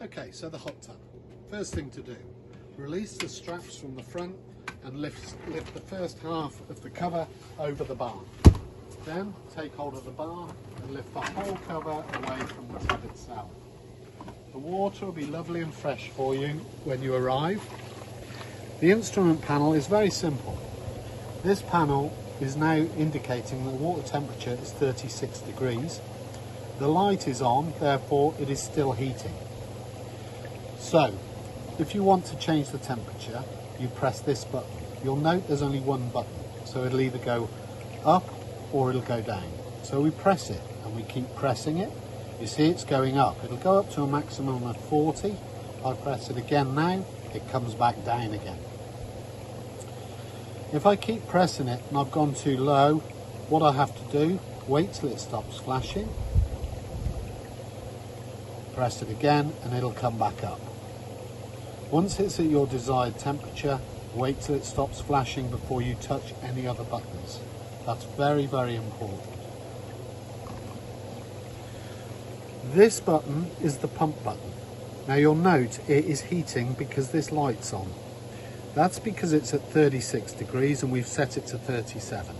Okay, so the hot tub. First thing to do, release the straps from the front and lift the first half of the cover over the bar. Then take hold of the bar and lift the whole cover away from the tub itself. The water will be lovely and fresh for you when you arrive. The instrument panel is very simple. This panel is now indicating the water temperature is 36 degrees. The light is on, therefore it is still heating. So, if you want to change the temperature, you press this button. You'll note there's only one button, so it'll either go up or it'll go down. So we press it and we keep pressing it. You see it's going up. It'll go up to a maximum of 40. I press it again now, it comes back down again. If I keep pressing it and I've gone too low, what I have to do, wait till it stops flashing, press it again and it'll come back up. Once it's at your desired temperature, wait till it stops flashing before you touch any other buttons. That's very, very important. This button is the pump button. Now you'll note it is heating because this light's on. That's because it's at 36 degrees and we've set it to 37.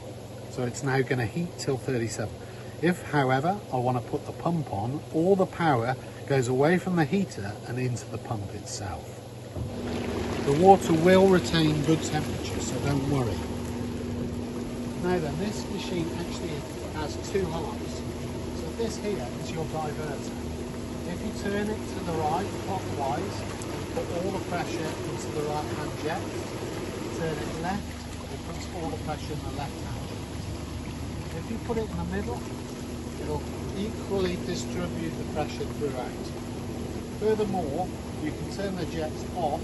So it's now going to heat till 37. If, however, I want to put the pump on, all the power goes away from the heater and into the pump itself. The water will retain good temperature, so don't worry. Now then, this machine actually has two halves. So this here is your diverter. If you turn it to the right, clockwise, put all the pressure into the right hand jet. Turn it left, it puts all the pressure in the left hand jet. If you put it in the middle, it'll equally distribute the pressure throughout. Furthermore, you can turn the jets off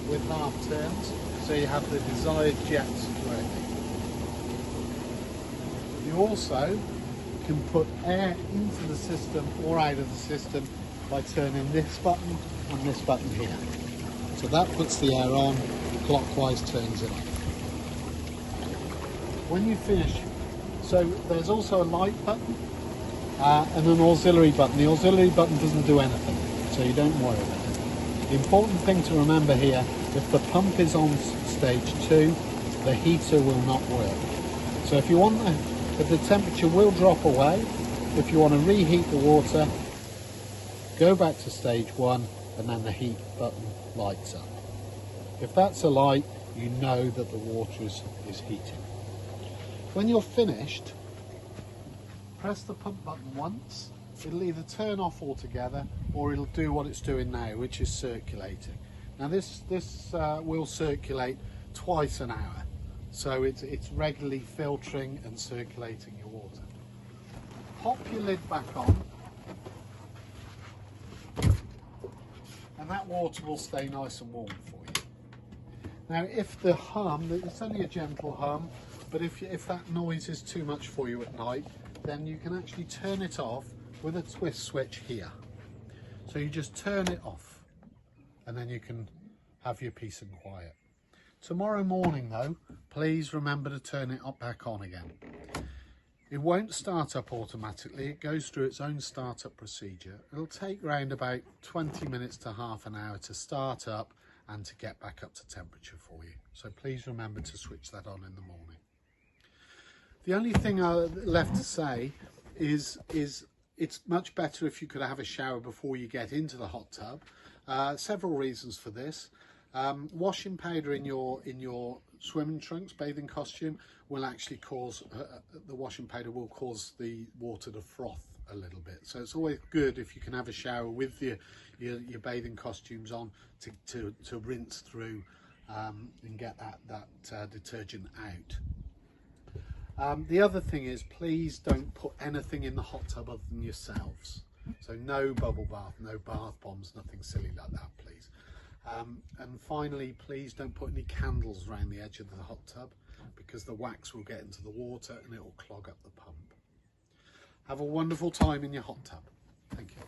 with half turns, so you have the desired jets working. You also can put air into the system or out of the system by turning this button and this button here. So that puts the air on, clockwise turns it off. When you finish, so there's also a light button and an auxiliary button. The auxiliary button doesn't do anything, so you don't worry about it. The important thing to remember here, if the pump is on stage 2, the heater will not work. So if you want if the temperature will drop away, if you want to reheat the water, go back to stage 1 and then the heat button lights up. If that's a light, you know that the water is heating. When you're finished, press the pump button once. It'll either turn off altogether or it'll do what it's doing now, which is circulating. Now this will circulate twice an hour, so it's regularly filtering and circulating your water. Pop your lid back on and that water will stay nice and warm for you. Now if the hum, it's only a gentle hum, but if that noise is too much for you at night, then you can actually turn it off with a twist switch here. So you just turn it off and then you can have your peace and quiet. Tomorrow morning though, please remember to turn it back on again. It won't start up automatically, it goes through its own startup procedure. It'll take around about 20 minutes to half an hour to start up and to get back up to temperature for you. So please remember to switch that on in the morning. The only thing left to say is it's much better if you could have a shower before you get into the hot tub. Several reasons for this. Washing powder in your swimming trunks, bathing costume, will actually cause, the washing powder will cause the water to froth a little bit. So it's always good if you can have a shower with your bathing costumes on to rinse through and get that detergent out. The other thing is, please don't put anything in the hot tub other than yourselves. So no bubble bath, no bath bombs, nothing silly like that, please. And finally, please don't put any candles around the edge of the hot tub because the wax will get into the water and it will clog up the pump. Have a wonderful time in your hot tub. Thank you.